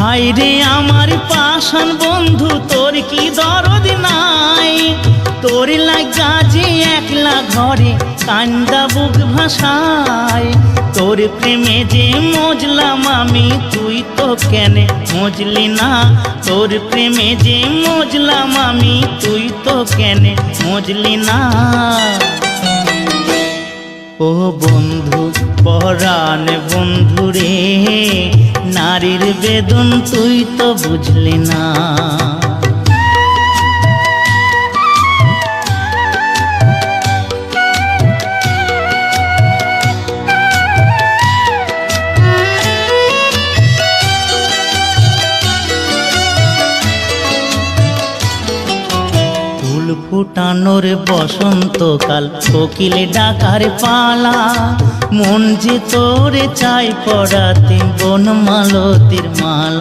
হায়রে আমার পাষাণ বন্ধু, তোর কি দরদ নাই? তোর লাগা যে একলা ঘরে কান্দা বুক ভাষায়। তোর প্রেমে যে মজলাম আমি, তুই তো কেনে মজলি না? তোর প্রেমে যে মজলাম আমি, তুই তো কেনে মজলি না? ও বন্ধু পরাণ বন্ধু রে, নারীর বেদন তুই তো বুঝলি না। ফুল ফুটানোর বসন্তকাল, কোকিল ডাকার পালা, মন যে তোরে চাই পড়াতে বনমালতির মালা।